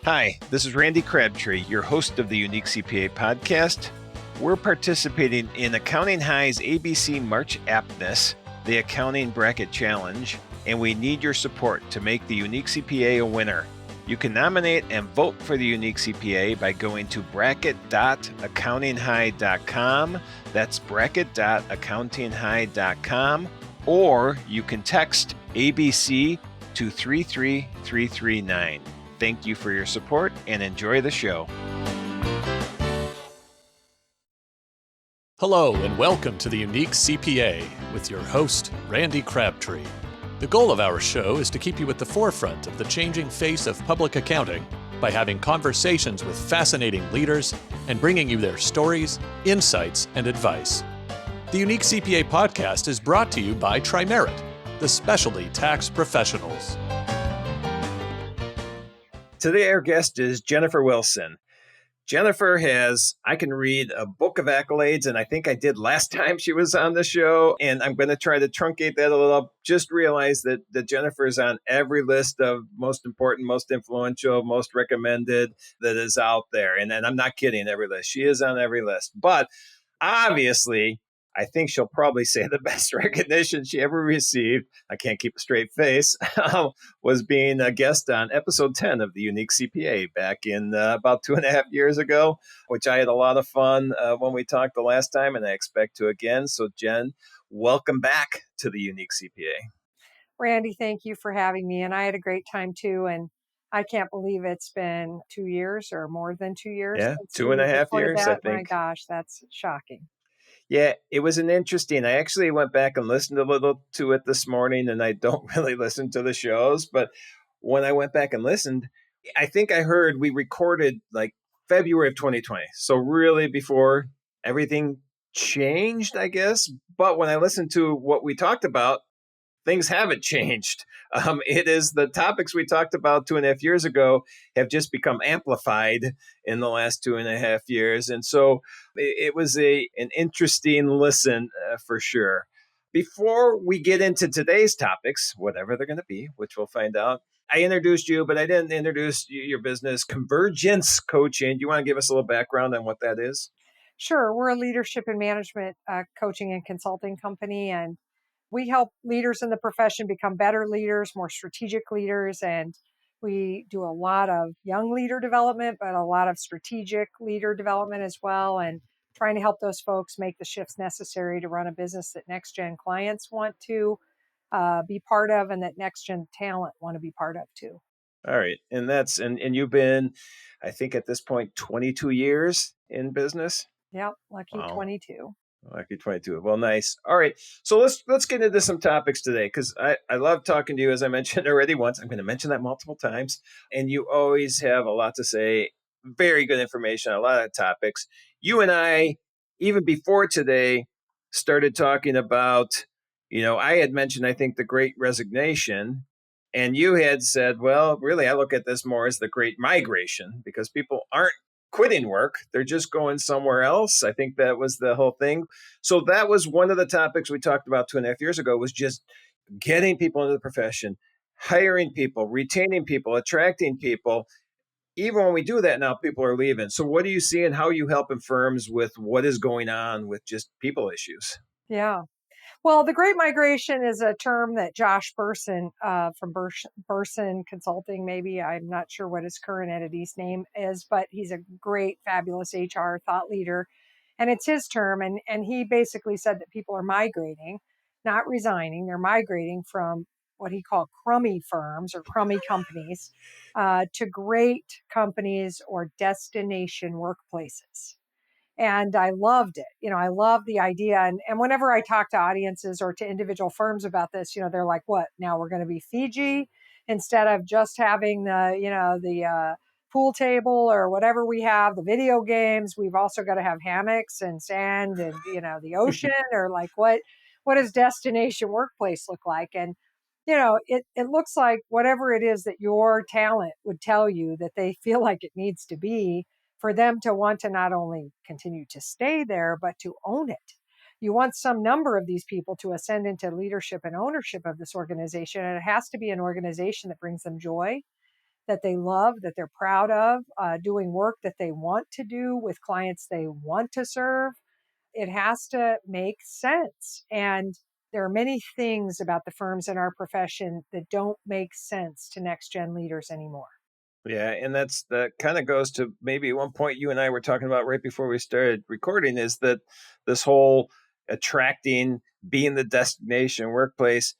Hi, this is Randy Crabtree, your host of the Unique CPA podcast. We're participating in Accounting High's ABC March Aptness, the Accounting Bracket Challenge, and we need your support to make the Unique CPA a winner. You can nominate and vote for the Unique CPA by going to bracket.accountinghigh.com. That's bracket.accountinghigh.com. Or you can text ABC to 33339. Thank you for your support and enjoy the show. Hello and welcome to the Unique CPA with your host, Randy Crabtree. The goal of our show is to keep you at the forefront of the changing face of public accounting by having conversations with fascinating leaders and bringing you their stories, insights, and advice. The Unique CPA podcast is brought to you by Trimerit, the specialty tax professionals. Today, our guest is Jennifer Wilson. Jennifer has, I can read a book of accolades, and I think I did last time she was on the show, and I'm going to try to truncate that a little. Just realize that Jennifer is on every list of most important, most influential, most recommended that is out there. And I'm not kidding, every list. She is on every list. But obviously, I think she'll probably say the best recognition she ever received, I can't keep a straight face, was being a guest on episode 10 of the Unique CPA back in about 2.5 years ago, which I had a lot of fun when we talked the last time, and I expect to again. So Jen, welcome back to the Unique CPA. Randy, thank you for having me. And I had a great time too. And I can't believe it's been 2 years or more than 2 years. Yeah, since 2.5 we recorded years, that. I think. My gosh, that's shocking. Yeah, it was an interesting. I actually went back and listened a little to it this morning, and I don't really listen to the shows. But when I went back and listened, I think I heard we recorded like February of 2020. So really before everything changed, I guess. But when I listened to what we talked about, things haven't changed. It is the topics we talked about 2.5 years ago have just become amplified in the last 2.5 years. And so it was an interesting listen for sure. Before we get into today's topics, whatever they're going to be, which we'll find out, I introduced you, but I didn't introduce your business, Convergence Coaching. Do you want to give us a little background on what that is? Sure. We're a leadership and management coaching and consulting company. And we help leaders in the profession become better leaders, more strategic leaders. And we do a lot of young leader development, but a lot of strategic leader development as well. And trying to help those folks make the shifts necessary to run a business that next gen clients want to be part of and that next gen talent want to be part of too. All right. And and you've been, I think at this point, 22 years in business. Yep. Lucky Wow. 22. Lucky 22. Well, nice. All right. So let's get into some topics today, because I love talking to you, as I mentioned already once. I'm going to mention that multiple times. And you always have a lot to say, very good information, a lot of topics. You and I, even before today, started talking about, I had mentioned, I think, the Great Resignation. And you had said, well, really, I look at this more as the Great Migration, because people aren't quitting work. They're just going somewhere else. I think that was the whole thing. So that was one of the topics we talked about 2.5 years ago, was just getting people into the profession, hiring people, retaining people, attracting people. Even when we do that now, people are leaving. So what do you see, and how are you helping firms with what is going on with just people issues? Yeah. Well, the Great Migration is a term that Josh Burson from Burson Consulting, maybe, I'm not sure what his current entity's name is, but he's a great, fabulous HR thought leader. And it's his term. And he basically said that people are migrating, not resigning. They're migrating from what he called crummy firms or crummy companies to great companies or destination workplaces. And I loved it. I love the idea. And whenever I talk to audiences or to individual firms about this, they're like, what, now we're going to be Fiji instead of just having the pool table or whatever we have, the video games. We've also got to have hammocks and sand and, the ocean, or like, what does destination workplace look like? And, it looks like whatever it is that your talent would tell you that they feel like it needs to be, for them to want to not only continue to stay there, but to own it. You want some number of these people to ascend into leadership and ownership of this organization. And it has to be an organization that brings them joy, that they love, that they're proud of, doing work that they want to do with clients they want to serve. It has to make sense. And there are many things about the firms in our profession that don't make sense to next gen leaders anymore. Yeah, and that kind of goes to maybe one point you and I were talking about right before we started recording, is that this whole attracting, being the destination workplace,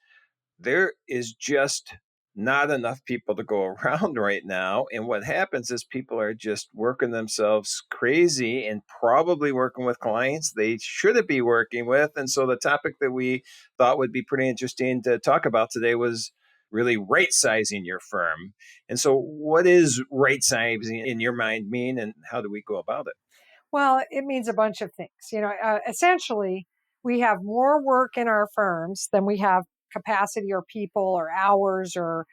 there is just not enough people to go around right now. And what happens is people are just working themselves crazy and probably working with clients they shouldn't be working with. And so the topic that we thought would be pretty interesting to talk about today was really right sizing your firm. And so what is right sizing in your mind mean, and how do we go about it? Well, it means a bunch of things. Essentially, we have more work in our firms than we have capacity or people or hours or,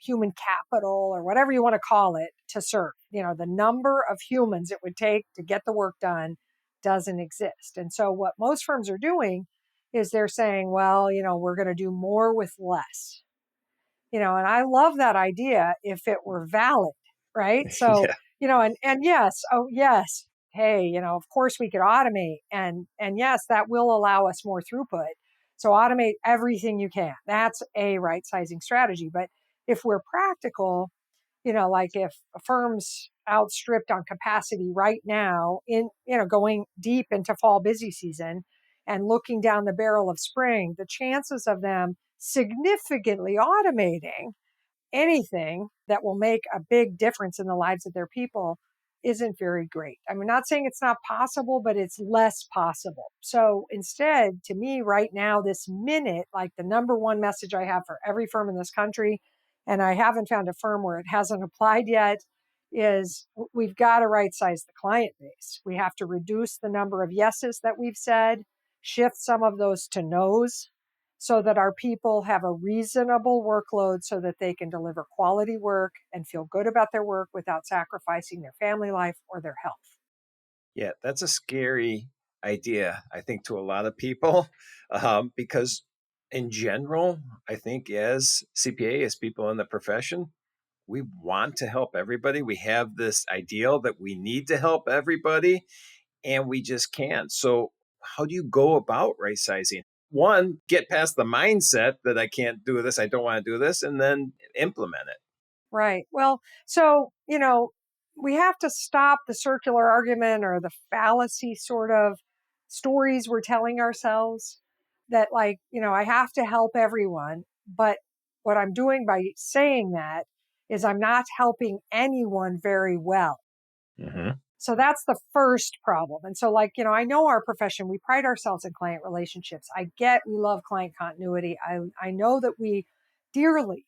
human capital or whatever you want to call it to serve. The number of humans it would take to get the work done doesn't exist. And so, what most firms are doing is they're saying, well, we're going to do more with less. And I love that idea if it were valid, right? So, Yeah. and yes, oh yes, hey, of course we could automate, and yes, that will allow us more throughput. So automate everything you can. That's a right sizing strategy. But if we're practical, like if a firm's outstripped on capacity right now in, going deep into fall busy season and looking down the barrel of spring, the chances of them significantly automating anything that will make a big difference in the lives of their people isn't very great. I'm not saying it's not possible, but it's less possible. So instead, to me, right now, this minute, like the number one message I have for every firm in this country, and I haven't found a firm where it hasn't applied yet, is we've got to right size the client base. We have to reduce the number of yeses that we've said, shift some of those to nos, so that our people have a reasonable workload so that they can deliver quality work and feel good about their work without sacrificing their family life or their health. Yeah, that's a scary idea, I think, to a lot of people, because in general, I think as CPA, as people in the profession, we want to help everybody. We have this ideal that we need to help everybody, and we just can't. So, how do you go about right sizing? One, get past the mindset that I can't do this, I don't want to do this, and then implement it. Right. Well, so, we have to stop the circular argument or the fallacy sort of stories we're telling ourselves that, like, I have to help everyone. But what I'm doing by saying that is I'm not helping anyone very well. Hmm. So that's the first problem. And so, like, I know our profession, we pride ourselves in client relationships. I get we love client continuity. I know that we dearly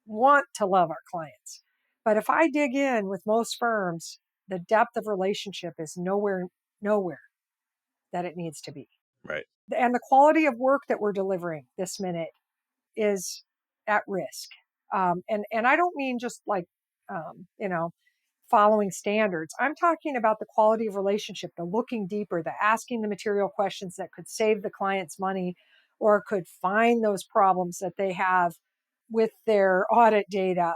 want to love our clients. But if I dig in with most firms, the depth of relationship is nowhere that it needs to be. Right. And the quality of work that we're delivering this minute is at risk. And I don't mean just like, following standards. I'm talking about the quality of relationship, the looking deeper, the asking the material questions that could save the client's money or could find those problems that they have with their audit data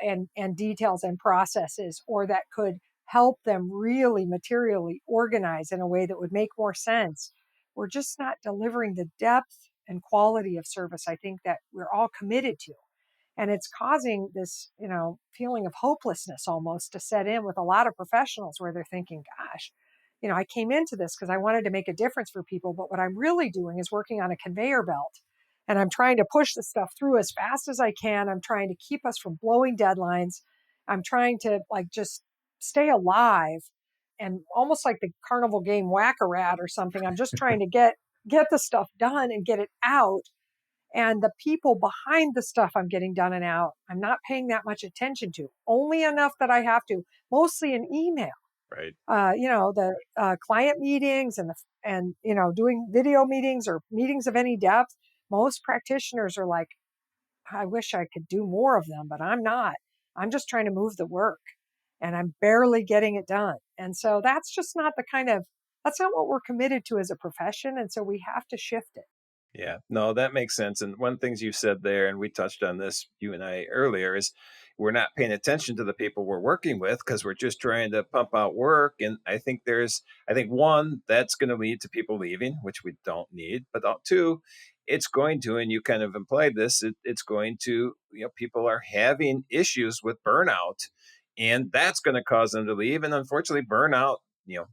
and details and processes, or that could help them really materially organize in a way that would make more sense. We're just not delivering the depth and quality of service I think that we're all committed to. And it's causing this, feeling of hopelessness almost to set in with a lot of professionals where they're thinking, gosh, I came into this because I wanted to make a difference for people, but what I'm really doing is working on a conveyor belt. And I'm trying to push the stuff through as fast as I can. I'm trying to keep us from blowing deadlines. I'm trying to like just stay alive and almost like the carnival game Whack-A-Rat or something. I'm just trying to get the stuff done and get it out, and the people behind the stuff I'm getting done and out, I'm not paying that much attention to, only enough that I have to, mostly in email. Right. The client meetings and doing video meetings or meetings of any depth. Most practitioners are like, I wish I could do more of them, but I'm not. I'm just trying to move the work, and I'm barely getting it done. And so that's just not that's not what we're committed to as a profession. And so we have to shift it. Yeah, no, that makes sense. And one things you said there, and we touched on this, you and I earlier, is we're not paying attention to the people we're working with because we're just trying to pump out work. And I think one, that's going to lead to people leaving, which we don't need. But two, it's going to, and you kind of implied this, it's going to, people are having issues with burnout, and that's going to cause them to leave. And unfortunately, burnout,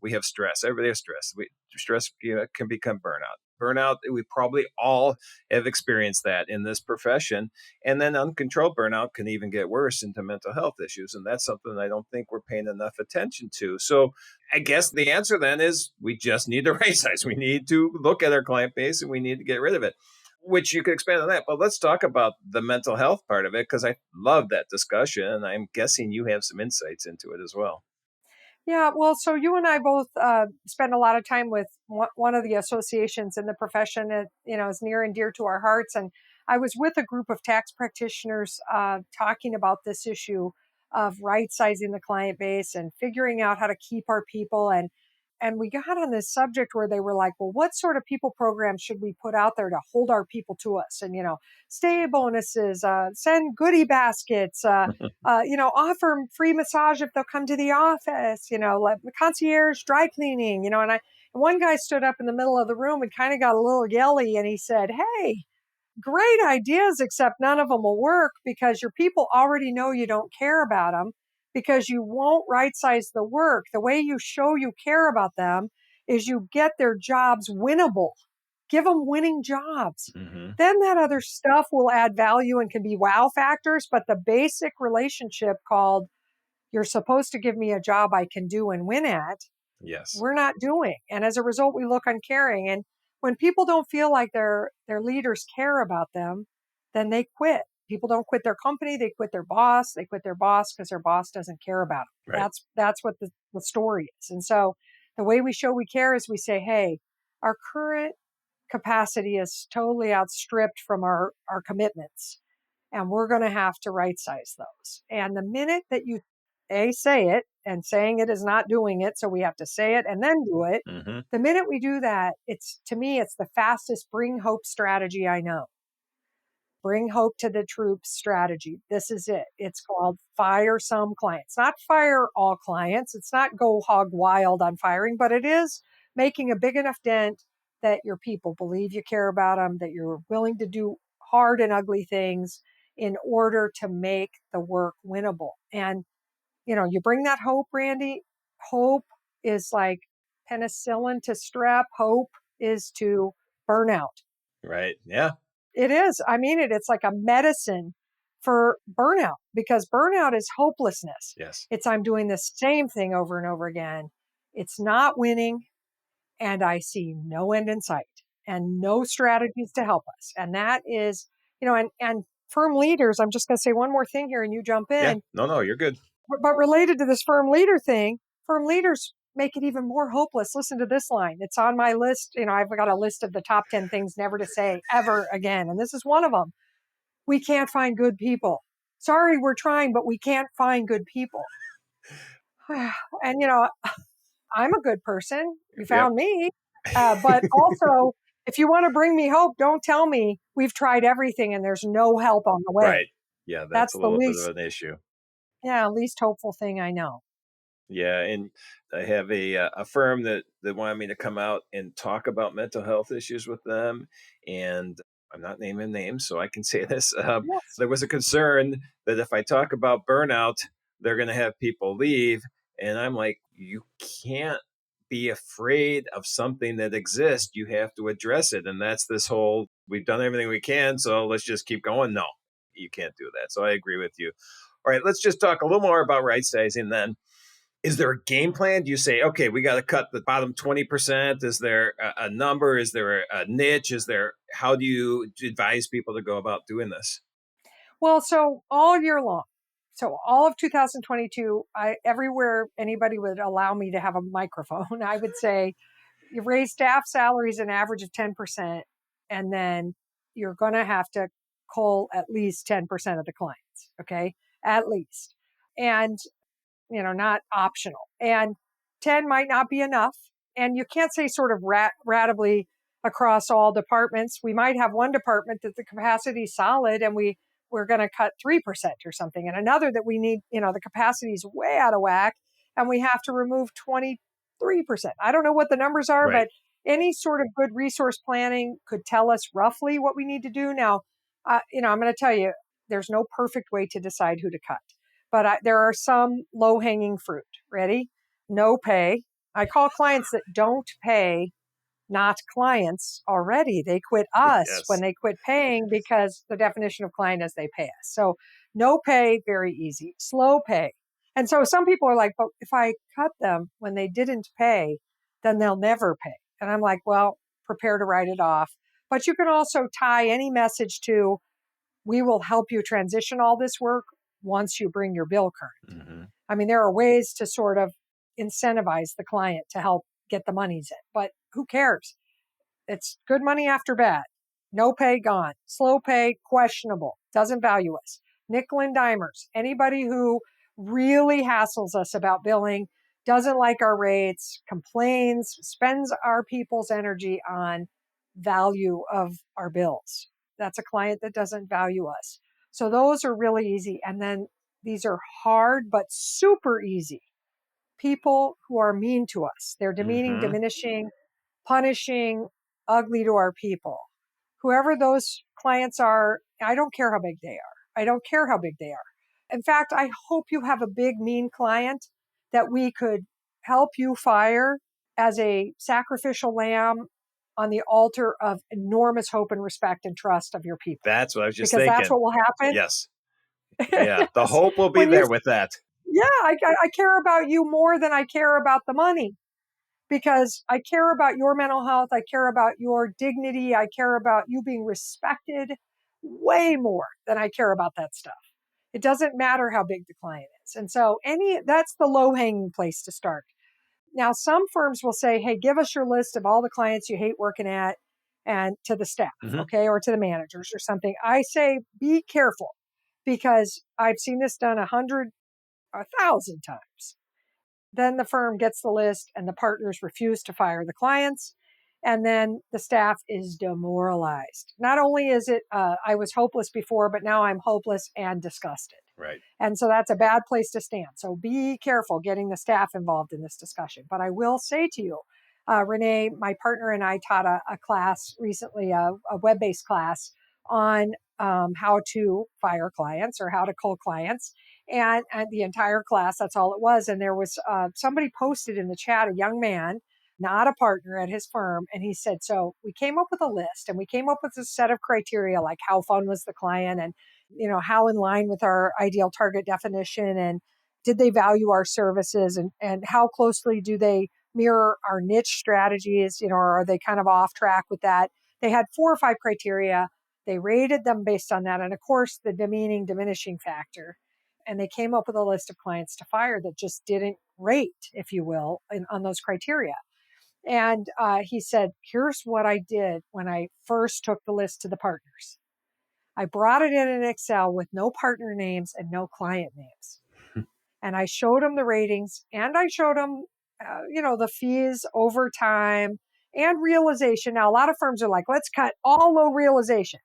we have stress. Everybody has stress. Stress can become burnout. Burnout, we probably all have experienced that in this profession. And then uncontrolled burnout can even get worse into mental health issues. And that's something I don't think we're paying enough attention to. So I guess the answer then is we just need to right size. We need to look at our client base and we need to get rid of it, which you could expand on that. But let's talk about the mental health part of it, because I love that discussion. And I'm guessing you have some insights into it as well. Yeah, well, so you and I both spend a lot of time with one of the associations in the profession that is near and dear to our hearts. And I was with a group of tax practitioners talking about this issue of right sizing the client base and figuring out how to keep our people. And we got on this subject where they were like, well, what sort of people programs should we put out there to hold our people to us? And stay bonuses, send goodie baskets. Offer them free massage if they'll come to the office, like concierge dry cleaning, and one guy stood up in the middle of the room and kind of got a little yelly and he said, hey, great ideas, except none of them will work because your people already know you don't care about them because you won't right size the work. The way you show you care about them is you get their jobs winnable. Give them winning jobs. Mm-hmm. Then that other stuff will add value and can be wow factors. But the basic relationship called you're supposed to give me a job I can do and win at, Yes. we're not doing. And as a result, we look uncaring. And when people don't feel like their leaders care about them, then they quit. People don't quit their company. They quit their boss. They quit their boss because their boss doesn't care about them. Right. That's what the story is. And so the way we show we care is we say, hey, our current capacity is totally outstripped from our commitments. And we're going to have to right size those. And the minute that you say it, and saying it is not doing it, so we have to say it and then do it. Mm-hmm. The minute we do that, to me, it's the fastest bring hope strategy I know. Bring hope to the troops strategy. This is it. It's called fire some clients, not fire all clients. It's not go hog wild on firing, but it is making a big enough dent that your people believe you care about them, that you're willing to do hard and ugly things in order to make the work winnable. And you bring that hope, Randy. Hope is like penicillin to strep. Hope is to burnout. Right. Yeah. It is. I mean it. It's like a medicine for burnout because burnout is hopelessness. Yes. It's I'm doing the same thing over and over again. It's not winning, and I see no end in sight and no strategies to help us. And that is, and firm leaders. I'm just going to say one more thing here, and you jump in. Yeah. No, you're good. But related to this firm leader thing, firm leaders make it even more hopeless. Listen to this line. It's on my list. I've got a list of the top 10 things never to say ever again. And this is one of them. We can't find good people. Sorry, we're trying, but we can't find good people. And, I'm a good person. You found me. But also, if you want to bring me hope, don't tell me we've tried everything and there's no help on the way. Right. Yeah, that's a the little bit least, of an issue. least hopeful thing I know. Yeah, and I have a firm that wanted me to come out and talk about mental health issues with them, and I'm not naming names, so I can say this. Yes. There was a concern that if I talk about burnout, they're going to have people leave, and I'm like, you can't be afraid of something that exists. You have to address it, and that's this whole we've done everything we can, so let's just keep going. No, you can't do that. So I agree with you. All right, let's just talk a little more about right sizing then. Is there a game plan? Do you say, okay, we got to cut the bottom 20%? Is there a number? Is there a niche? How do you advise people to go about doing this? Well, so all year long, so all of 2022, everywhere anybody would allow me to have a microphone, I would say you raise staff salaries an average of 10%, and then you're going to have to cull at least 10% of the clients. Okay. At least. And not optional. And 10 might not be enough. And you can't say sort of ratably across all departments. We might have one department that the capacity is solid and we we're going to cut 3% or something. And another that we need, the capacity is way out of whack and we have to remove 23%. I don't know what the numbers are, Right. but any sort of good resource planning could tell us roughly what we need to do. Now, I'm going to tell you, there's no perfect way to decide who to cut, but there are some low-hanging fruit. Ready? No pay. I call clients that don't pay not clients already. They quit us when Yes. they quit paying because the definition of client is they pay us. So no pay, very easy. Slow pay. And so some people are like, but if I cut them when they didn't pay, then they'll never pay. And I'm like, well, prepare to write it off. But you can also tie any message to, we will help you transition all this work once you bring your bill current. Mm-hmm. I mean, there are ways to sort of incentivize the client to help get the monies in, but who cares? It's good money after bad. No pay, gone. Slow pay, questionable. Doesn't value us. Nickel and dimers. Anybody who really hassles us about billing, doesn't like our rates, complains, spends our people's energy on value of our bills. That's a client that doesn't value us. So those are really easy. And then these are hard, but super easy. People who are mean to us. They're demeaning, Mm-hmm. diminishing, punishing, ugly to our people. Whoever those clients are, I don't care how big they are. I don't care how big they are. In fact, I hope you have a big, mean client that we could help you fire as a sacrificial lamb on the altar of enormous hope and respect and trust of your people. That's what I was just Because that's thinking. what will happen. Yes. Yeah. The Yes. hope will be When you, there with that. yeah, I care about you more than I care about the money, because I care about your mental health. I care about your dignity. I care about you being respected way more than I care about that stuff. It doesn't matter how big the client is. And so that's the low hanging place to start. Now, some firms will say, hey, give us your list of all the clients you hate working at and to the staff, Mm-hmm. okay, or to the managers or something. I say, be careful, because I've seen this done 1,000 times. Then the firm gets the list and the partners refuse to fire the clients. And then the staff is demoralized. Not only is it, I was hopeless before, but now I'm hopeless and disgusted. Right. And so that's a bad place to stand. So be careful getting the staff involved in this discussion. But I will say to you, Renee, my partner and I taught a class recently, a web-based class on how to fire clients or how to call clients. And the entire class, that's all it was. And there was somebody posted in the chat, a young man, not a partner at his firm. And he said, so we came up with a list and we came up with a set of criteria, like how fun was the client and, how in line with our ideal target definition, and did they value our services, and how closely do they mirror our niche strategies, or are they kind of off track with that? They had 4 or 5 criteria. They rated them based on that. And of course, the diminishing factor. And they came up with a list of clients to fire that just didn't rate, if you will, on those criteria. And he said, here's what I did when I first took the list to the partners. I brought it in an Excel with no partner names and no client names. And I showed them the ratings, and I showed them, the fees over time and realization. Now, a lot of firms are like, let's cut all low realization.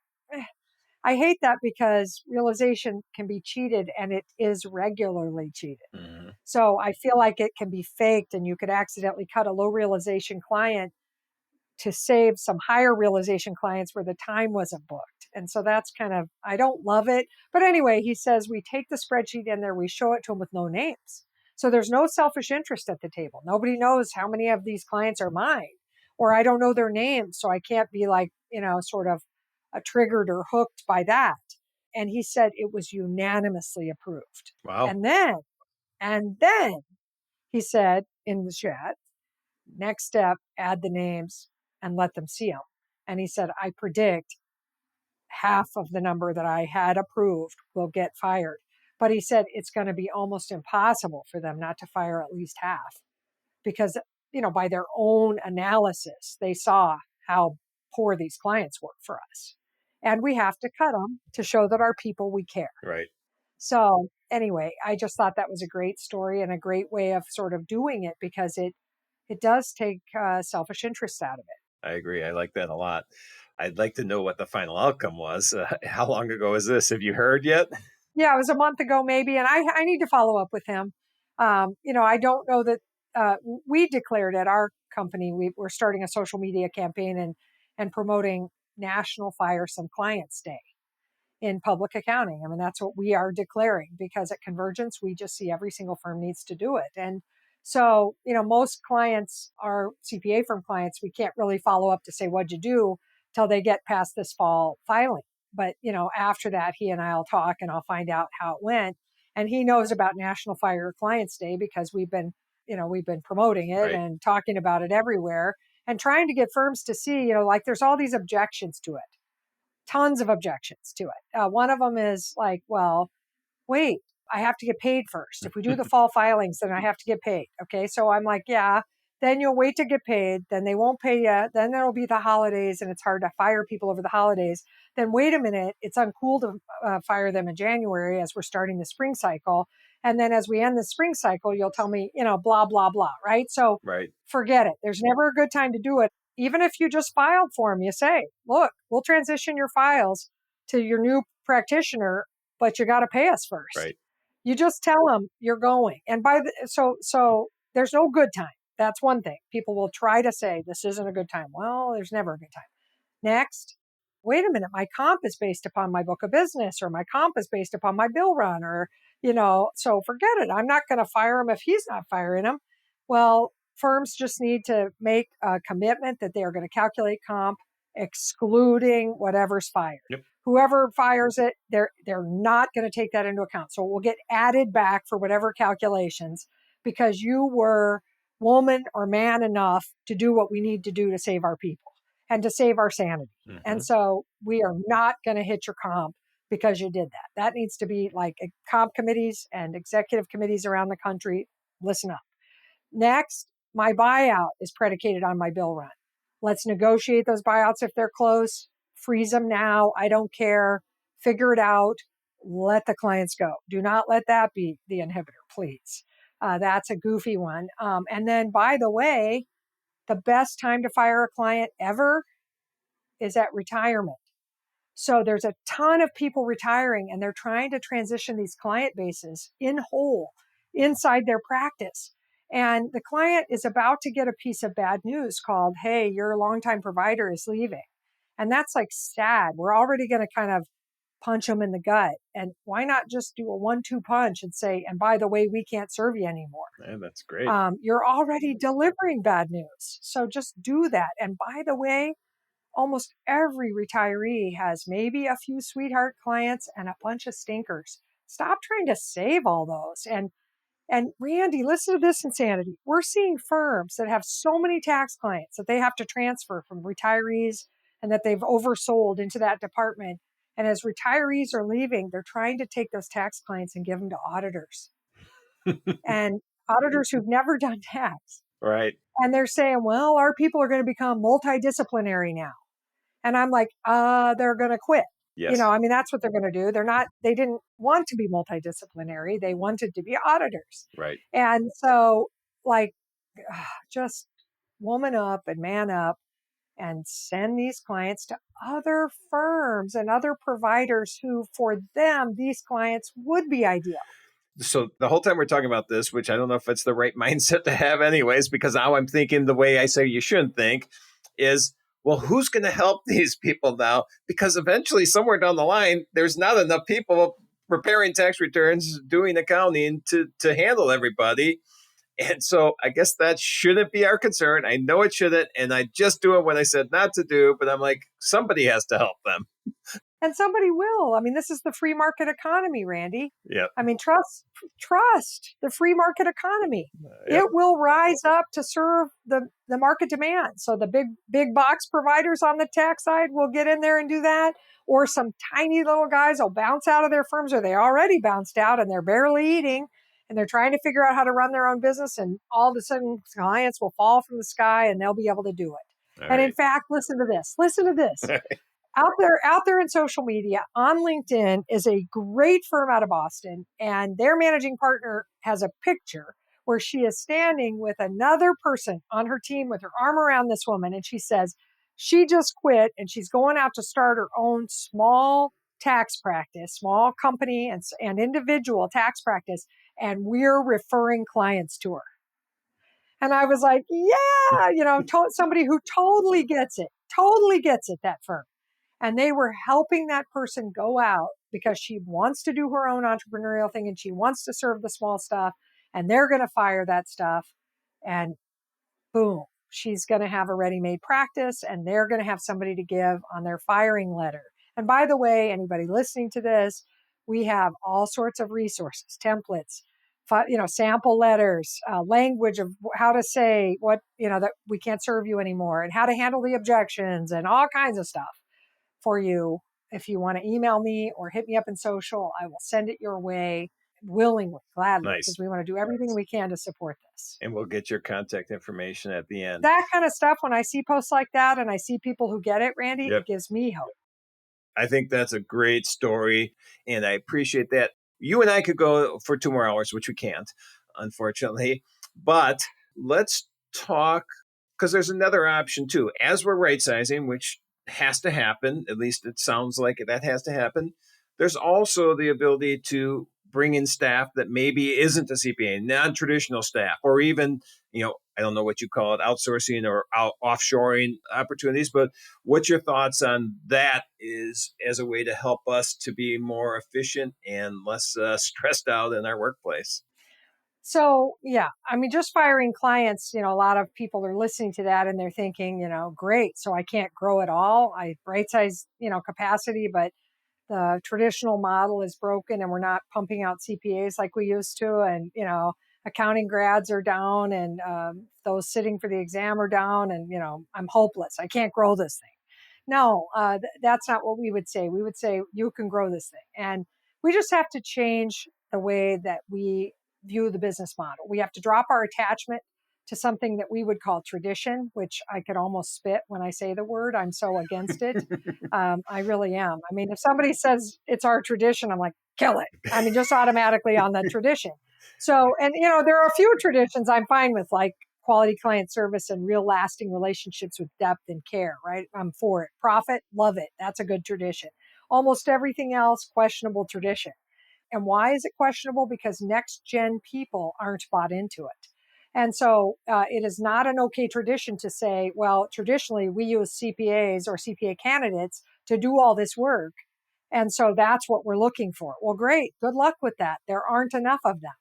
I hate that, because realization can be cheated, and it is regularly cheated. Mm-hmm. So I feel like it can be faked, and you could accidentally cut a low realization client to save some higher realization clients where the time wasn't booked. And so that's kind of, I don't love it. But anyway, he says we take the spreadsheet in there, we show it to him with no names. So there's no selfish interest at the table. Nobody knows how many of these clients are mine, or I don't know their names. So I can't be like, sort of triggered or hooked by that. And he said it was unanimously approved. Wow. And then he said in the chat, next step, add the names and let them see them. And he said, I predict half of the number that I had approved will get fired. But he said it's going to be almost impossible for them not to fire at least half, because, by their own analysis, they saw how poor these clients were for us. And we have to cut them to show that our people, we care. Right. So anyway, I just thought that was a great story and a great way of sort of doing it, because it does take selfish interest out of it. I agree. I like that a lot. I'd like to know what the final outcome was. How long ago is this? Have you heard yet? Yeah, it was a month ago maybe, and I need to follow up with him. I don't know that we declared at our company we're starting a social media campaign and promoting National Fire Some Clients Day in public accounting. I mean, that's what we are declaring because at Convergence, we just see every single firm needs to do it. And so, most clients are CPA firm clients. We can't really follow up to say, what'd you do till they get past this fall filing. But, after that, he and I'll talk and I'll find out how it went. And he knows about National Fire Clients Day because we've been promoting it Right. and talking about it everywhere and trying to get firms to see, like there's all these objections to it, tons of objections to it. One of them is like, well, wait, I have to get paid first. If we do the fall filings, then I have to get paid. Okay. So I'm like, yeah, then you'll wait to get paid. Then they won't pay you. Then there'll be the holidays and it's hard to fire people over the holidays. Then wait a minute. It's uncool to fire them in January as we're starting the spring cycle. And then as we end the spring cycle, you'll tell me, blah, blah, blah. Right. So Right. forget it. There's never a good time to do it. Even if you just filed for them, you say, look, we'll transition your files to your new practitioner, but you got to pay us first. Right. You just tell them you're going. And so there's no good time. That's one thing. People will try to say this isn't a good time. Well, there's never a good time. Next, wait a minute, my comp is based upon my book of business or my comp is based upon my bill run so forget it. I'm not going to fire him if he's not firing him. Well, firms just need to make a commitment that they are going to calculate comp excluding whatever's fired. Yep. Whoever fires it, they're not going to take that into account. So it will get added back for whatever calculations because you were woman or man enough to do what we need to do to save our people and to save our sanity. Mm-hmm. And so we are not going to hit your comp because you did that. That needs to be like comp committees and executive committees around the country. Listen up. Next, my buyout is predicated on my bill run. Let's negotiate those buyouts if they're close. Freeze them now. I don't care. Figure it out. Let the clients go. Do not let that be the inhibitor, please. That's a goofy one. And then, by the way, the best time to fire a client ever is at retirement. So there's a ton of people retiring and they're trying to transition these client bases in whole inside their practice. And the client is about to get a piece of bad news called, hey, your longtime provider is leaving. And that's like sad. We're already going to kind of punch them in the gut. And why not just do a 1-2 punch and say, and by the way, we can't serve you anymore. Yeah, that's great. You're already delivering bad news. So just do that. And by the way, almost every retiree has maybe a few sweetheart clients and a bunch of stinkers. Stop trying to save all those. And Randy, listen to this insanity. We're seeing firms that have so many tax clients that they have to transfer from retirees and that they've oversold into that department. And as retirees are leaving, they're trying to take those tax clients and give them to auditors and auditors who've never done tax. Right. And they're saying, well, our people are going to become multidisciplinary now. And I'm like, they're going to quit. Yes. That's what they're going to do. They didn't want to be multidisciplinary. They wanted to be auditors. Right. And so just woman up and man up and send these clients to other firms and other providers who, for them, these clients would be ideal. So the whole time we're talking about this, which I don't know if it's the right mindset to have anyways, because now I'm thinking the way I say you shouldn't think is, well, who's going to help these people now? Because eventually somewhere down the line, there's not enough people preparing tax returns, doing accounting to handle everybody. And so I guess that shouldn't be our concern. I know it shouldn't. And I just do it when I said not to do, but I'm like, somebody has to help them. And somebody will. This is the free market economy, Randy. Yeah. Trust the free market economy. Yep. It will rise up to serve the market demand. So the big box providers on the tax side will get in there and do that. Or some tiny little guys will bounce out of their firms, or they already bounced out and they're barely eating and they're trying to figure out how to run their own business. And all of a sudden clients will fall from the sky and they'll be able to do it. All and right. in fact, listen to this. Out there in social media, on LinkedIn is a great firm out of Boston, and their managing partner has a picture where she is standing with another person on her team with her arm around this woman, and she says, She just quit and she's going out to start her own small tax practice, small company and individual tax practice. And we're referring clients to her. And I was like, yeah, somebody who totally gets it, that firm. And they were helping that person go out because she wants to do her own entrepreneurial thing and she wants to serve the small stuff. And they're going to fire that stuff. And boom, she's going to have a ready-made practice and they're going to have somebody to give on their firing letter. And by the way, anybody listening to this, we have all sorts of resources, templates, sample letters, language of how to say what, that we can't serve you anymore and how to handle the objections and all kinds of stuff for you. If you want to email me or hit me up in social, I will send it your way willingly, gladly, because Nice. we want to do everything we can to support this. And we'll get your contact information at the end. That kind of stuff, when I see posts like that and I see people who get it, Randy, Yep. it gives me hope. I think that's a great story, and I appreciate that. You and I could go for 2 more hours, which we can't, unfortunately. But let's talk, because there's another option too. As we're right sizing, which has to happen, at least it sounds like that has to happen, there's also the ability to bring in staff that maybe isn't a CPA, non-traditional staff, or even, I don't know what you call it, outsourcing or offshoring opportunities. But what's your thoughts on that is as a way to help us to be more efficient and less stressed out in our workplace? So, yeah, I mean, just firing clients, a lot of people are listening to that and they're thinking, great, so I can't grow at all. I right size, capacity, but the traditional model is broken and we're not pumping out CPAs like we used to. And, accounting grads are down and those sitting for the exam are down and, I'm hopeless. I can't grow this thing. No, that's not what we would say. We would say you can grow this thing. And we just have to change the way that we view the business model. We have to drop our attachment to something that we would call tradition, which I could almost spit when I say the word. I'm so against it. I really am. I mean, if somebody says it's our tradition, I'm like, kill it. I mean, just automatically on the tradition. So, and there are a few traditions I'm fine with, like quality client service and real lasting relationships with depth and care, right? I'm for it. Profit, love it. That's a good tradition. Almost everything else, questionable tradition. And why is it questionable? Because next gen people aren't bought into it. And so it is not an okay tradition to say, well, traditionally we use CPAs or CPA candidates to do all this work. And so that's what we're looking for. Well, great. Good luck with that. There aren't enough of them.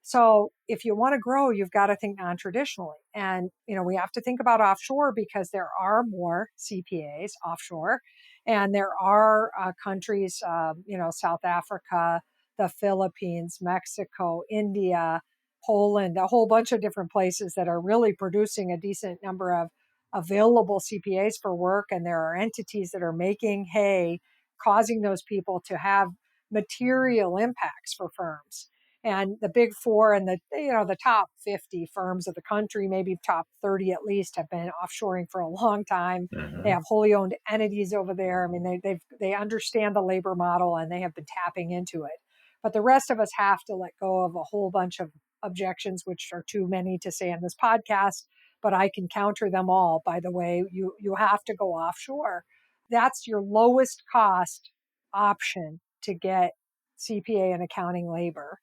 So if you want to grow, you've got to think non-traditionally. And, we have to think about offshore because there are more CPAs offshore. And there are countries, South Africa, the Philippines, Mexico, India, Poland, a whole bunch of different places that are really producing a decent number of available CPAs for work. And there are entities that are making hay, causing those people to have material impacts for firms. And the big four and the top 50 firms of the country, maybe top 30 at least, have been offshoring for a long time. They have wholly owned entities over there. I mean, they understand the labor model and they have been tapping into it. But the rest of us have to let go of a whole bunch of objections, which are too many to say on this podcast, but I can counter them all. By the way, you have to go offshore. That's your lowest cost option to get CPA and accounting labor.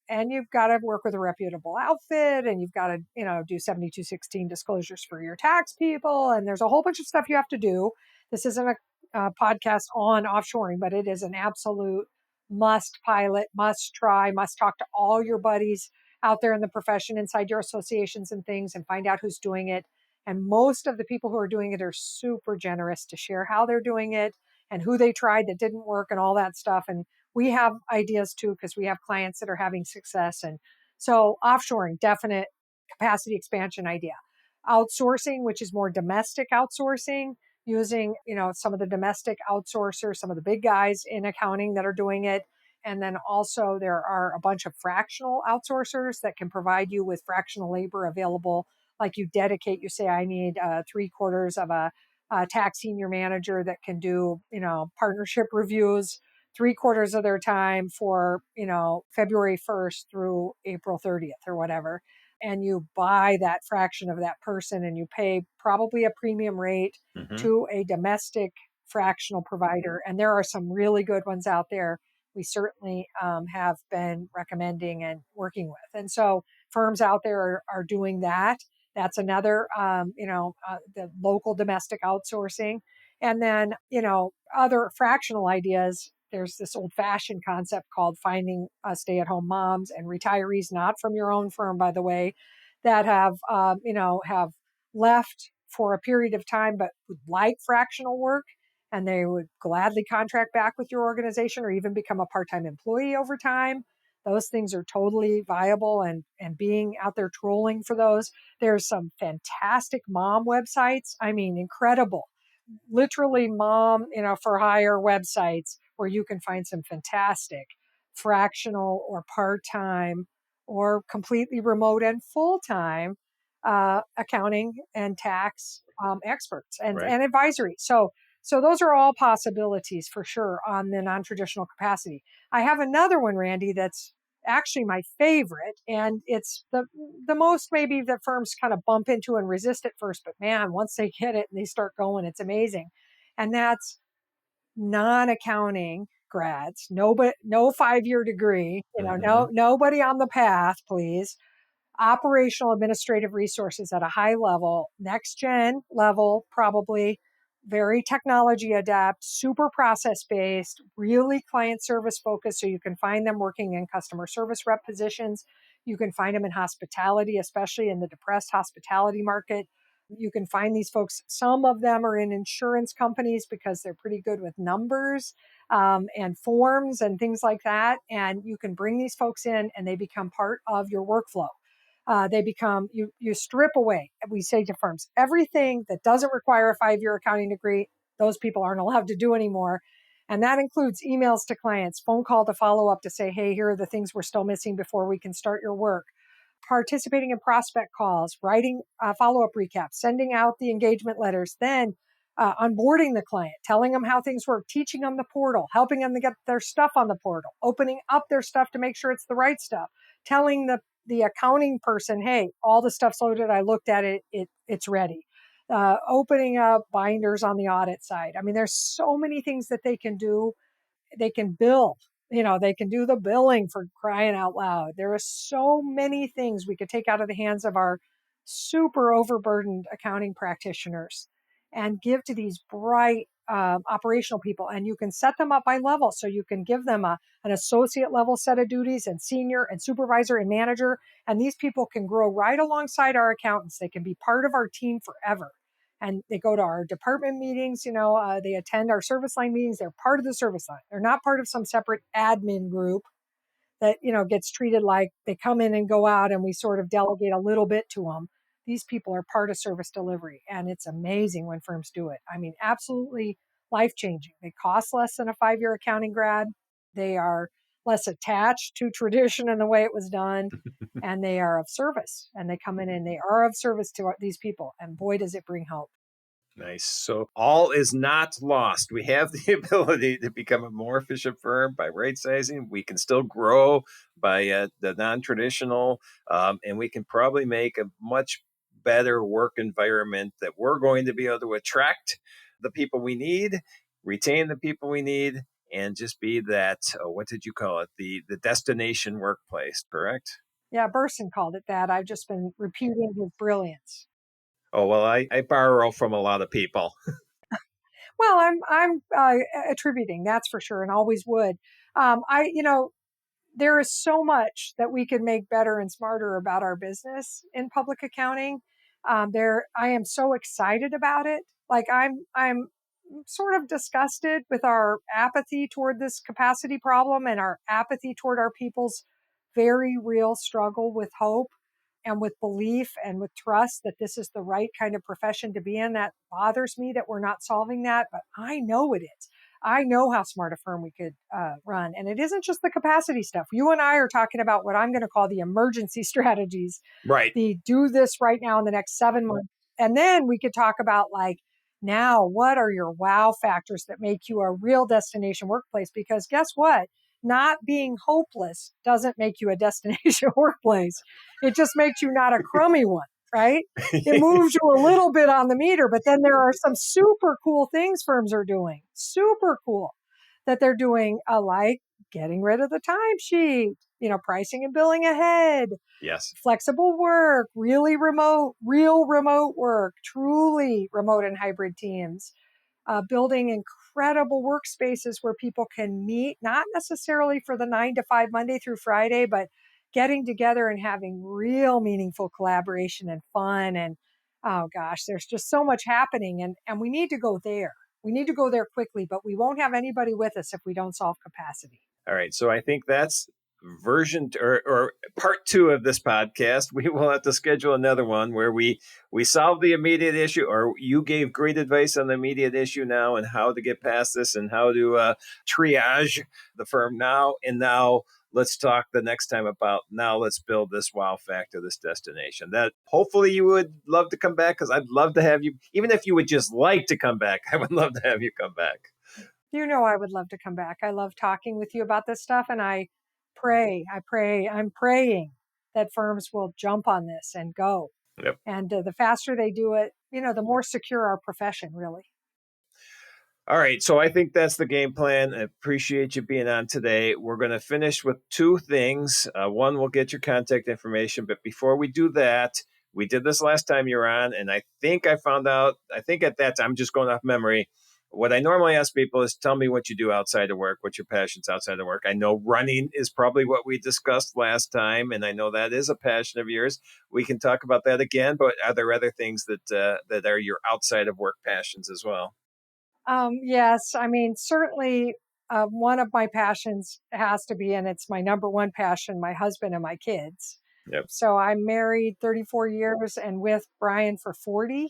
And you've got to work with a reputable outfit and you've got to, do 7216 disclosures for your tax people. And there's a whole bunch of stuff you have to do. This isn't a podcast on offshoring, but it is an absolute must pilot, must try, must talk to all your buddies out there in the profession, inside your associations and things, and find out who's doing it. And most of the people who are doing it are super generous to share how they're doing it and who they tried that didn't work and all that stuff. And we have ideas too, because we have clients that are having success. And so offshoring, definite capacity expansion idea. Outsourcing, which is more domestic outsourcing, using, some of the domestic outsourcers, some of the big guys in accounting that are doing it. And then also there are a bunch of fractional outsourcers that can provide you with fractional labor available. Like you say, I need 3/4 of a tax senior manager that can do, partnership reviews 3/4 of their time for, February 1st through April 30th or whatever. And you buy that fraction of that person and you pay probably a premium rate Hmm. to a domestic fractional provider. And there are some really good ones out there we certainly have been recommending and working with. And so firms out there are doing that. That's another, the local domestic outsourcing. And then, other fractional ideas. There's this old fashioned concept called finding stay at home moms and retirees, not from your own firm, by the way, that have left for a period of time, but would like fractional work, and they would gladly contract back with your organization or even become a part-time employee over time. Those things are totally viable, and being out there trolling for those. There's some fantastic mom websites. I mean, incredible, literally mom, for hire websites where you can find some fantastic fractional or part-time or completely remote and full-time accounting and tax experts Right. and advisory. So those are all possibilities for sure on the non-traditional capacity. I have another one, Randy, that's actually my favorite, and it's the most maybe that firms kind of bump into and resist at first, but man, once they get it and they start going, it's amazing. And that's non-accounting grads, no 5-year degree, Hmm. nobody on the path, please. Operational administrative resources at a high level, next gen level, probably very technology adept, super process based, really client service focused. So you can find them working in customer service rep positions. You can find them in hospitality, especially in the depressed hospitality market. You can find these folks. Some of them are in insurance companies because they're pretty good with numbers and forms and things like that. And you can bring these folks in and they become part of your workflow. They become, you strip away, we say to firms, everything that doesn't require a 5-year accounting degree, those people aren't allowed to do anymore. And that includes emails to clients, phone call to follow up to say, hey, here are the things we're still missing before we can start your work. Participating in prospect calls, writing follow up recaps, sending out the engagement letters, then onboarding the client, telling them how things work, teaching them the portal, helping them to get their stuff on the portal, opening up their stuff to make sure it's the right stuff, telling the accounting person, hey, all the stuff's loaded. I looked at it. It's ready. Opening up binders on the audit side. I mean, there's so many things that they can do. They can bill, they can do the billing, for crying out loud. There are so many things we could take out of the hands of our super overburdened accounting practitioners and give to these bright operational people. And you can set them up by level. So you can give them an associate level set of duties and senior and supervisor and manager. And these people can grow right alongside our accountants. They can be part of our team forever. And they go to our department meetings, they attend our service line meetings. They're part of the service line. They're not part of some separate admin group that, gets treated like they come in and go out and we sort of delegate a little bit to them. These people are part of service delivery. And it's amazing when firms do it. I mean, absolutely life changing. They cost less than a 5-year accounting grad. They are less attached to tradition and the way it was done. And they are of service. And they come in and they are of service to these people. And boy, does it bring hope. Nice. So all is not lost. We have the ability to become a more efficient firm by right sizing. We can still grow by the non-traditional, and we can probably make a much better work environment that we're going to be able to attract the people we need, retain the people we need, and just be that. What did you call it? The destination workplace. Correct. Yeah, Burson called it that. I've just been reputing his brilliance. Oh well, I borrow from a lot of people. Well, I'm attributing, that's for sure, and always would. There is so much that we could make better and smarter about our business in public accounting. I am so excited about it. Like I'm sort of disgusted with our apathy toward this capacity problem and our apathy toward our people's very real struggle with hope and with belief and with trust that this is the right kind of profession to be in. That bothers me that we're not solving that, but I know it is. I know how smart a firm we could run. And it isn't just the capacity stuff. You and I are talking about what I'm going to call the emergency strategies, Right. the do this right now in the next 7 months. And then we could talk about like Now, what are your wow factors that make you a real destination workplace? Because guess what? Not being hopeless doesn't make you a destination workplace. It just makes you not a crummy one, right? It moves you a little bit on the meter, but then there are some super cool things firms are doing, super cool that they're doing, like getting rid of the timesheet, pricing and billing ahead, Yes. flexible work, real remote work, truly remote and hybrid teams, building incredible workspaces where people can meet, not necessarily for the 9 to 5 Monday through Friday, but getting together and having real meaningful collaboration and fun. And oh gosh, there's just so much happening. And we need to go there. We need to go there quickly, but we won't have anybody with us if we don't solve capacity. All right. So I think that's or part 2 of this podcast. We will have to schedule another one where we solve the immediate issue, or you gave great advice on the immediate issue now and how to get past this and how to triage the firm now. And now let's talk the next time about now let's build this wow factor, this destination. That hopefully you would love to come back, because I'd love to have you, even if you would just like to come back, I would love to have you come back. I would love to come back. I love talking with you about this stuff. And I'm praying that firms will jump on this and go. Yep. And the faster they do it, the more secure our profession, really. All right. So I think that's the game plan. I appreciate you being on today. We're going to finish with 2 things. One, we'll get your contact information. But before we do that, we did this last time you were on. And I think at that time, I'm just going off memory. What I normally ask people is tell me what you do outside of work, what your passions outside of work. I know running is probably what we discussed last time, and I know that is a passion of yours. We can talk about that again, but are there other things that are your outside of work passions as well? Yes, I mean, certainly one of my passions has to be, and it's my number one passion, my husband and my kids. Yep. So I'm married 34 years and with Brian for 40,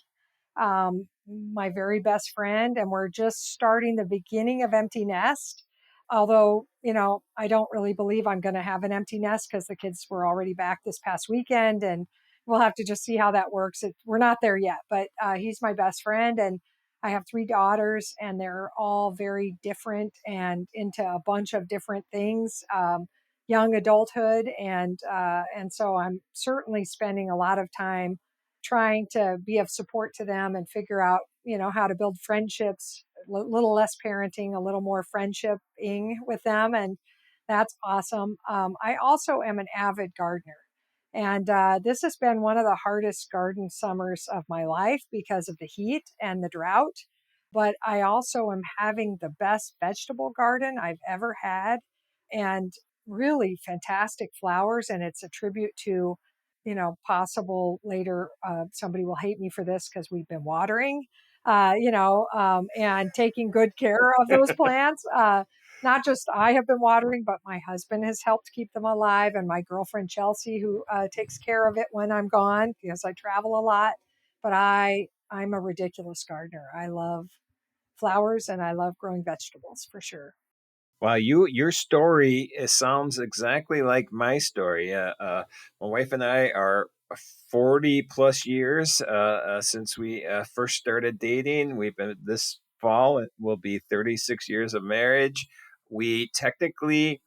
my very best friend, and we're just starting the beginning of empty nest. Although, I don't really believe I'm going to have an empty nest because the kids were already back this past weekend, and we'll have to just see how that works. We're not there yet, but he's my best friend, and I have 3 daughters, and they're all very different and into a bunch of different things, young adulthood, and so I'm certainly spending a lot of time trying to be of support to them and figure out, how to build friendships, a little less parenting, a little more friendshiping with them. And that's awesome. I also am an avid gardener. And this has been one of the hardest garden summers of my life because of the heat and the drought. But I also am having the best vegetable garden I've ever had, and really fantastic flowers. And it's a tribute to, possible later somebody will hate me for this because we've been watering, and taking good care of those plants. Not just I have been watering, but my husband has helped keep them alive, and my girlfriend Chelsea, who takes care of it when I'm gone because I travel a lot. But I'm a ridiculous gardener. I love flowers and I love growing vegetables for sure. Wow, your story sounds exactly like my story. My wife and I are 40 plus years since we first started dating. We've been this fall, it will be 36 years of marriage. We technically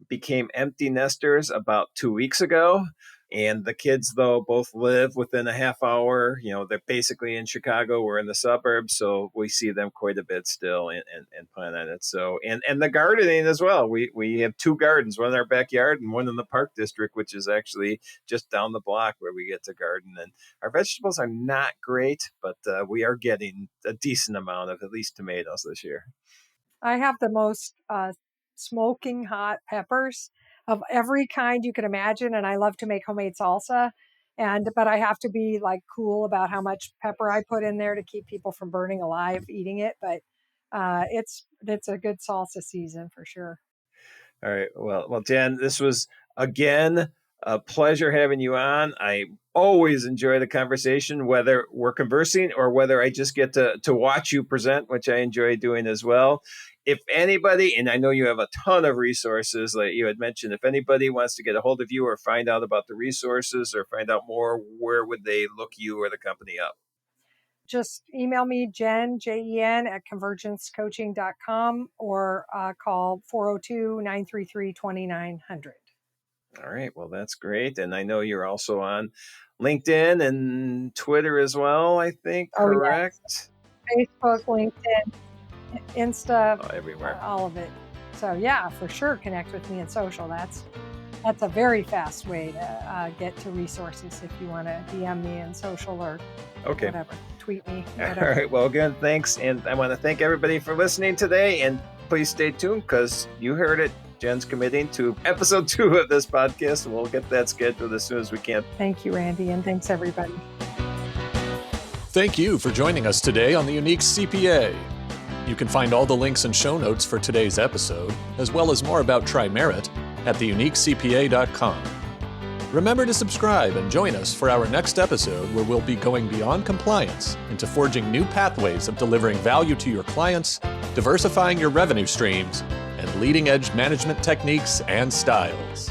became empty nesters about 2 weeks ago. And the kids, though, both live within a half hour. They're basically in Chicago. We're in the suburbs, so we see them quite a bit still and plan on it. So, and the gardening as well. We have 2 gardens, one in our backyard and one in the Park District, which is actually just down the block where we get to garden. And our vegetables are not great, but we are getting a decent amount of at least tomatoes this year. I have the most smoking hot peppers of every kind you can imagine, and I love to make homemade salsa. But I have to be like cool about how much pepper I put in there to keep people from burning alive eating it. But it's a good salsa season for sure. All right. Well, Jan, this was again a pleasure having you on. I always enjoy the conversation, whether we're conversing or whether I just get to watch you present, which I enjoy doing as well. If anybody, and I know you have a ton of resources, like you had mentioned, if anybody wants to get a hold of you or find out about the resources or find out more, where would they look you or the company up? just email me, Jen, Jen, at convergencecoaching.com, or call 402-933-2900. All right. Well, that's great. And I know you're also on LinkedIn and Twitter as well, I think, Oh, correct? yes. Facebook, LinkedIn, Insta, Everywhere. all of it. So yeah, for sure, connect with me in social. That's a very fast way to get to resources if you want to DM me in social or whatever. Tweet me. Whatever. All right. Well, again, thanks. And I want to thank everybody for listening today. And please stay tuned because you heard it. Jen's committing to episode 2 of this podcast. We'll get that scheduled as soon as we can. Thank you, Randy. And thanks, everybody. Thank you for joining us today on the Unique CPA. You can find all the links and show notes for today's episode, as well as more about TriMerit, at theuniquecpa.com. Remember to subscribe and join us for our next episode, where we'll be going beyond compliance into forging new pathways of delivering value to your clients, diversifying your revenue streams, and leading-edge management techniques and styles.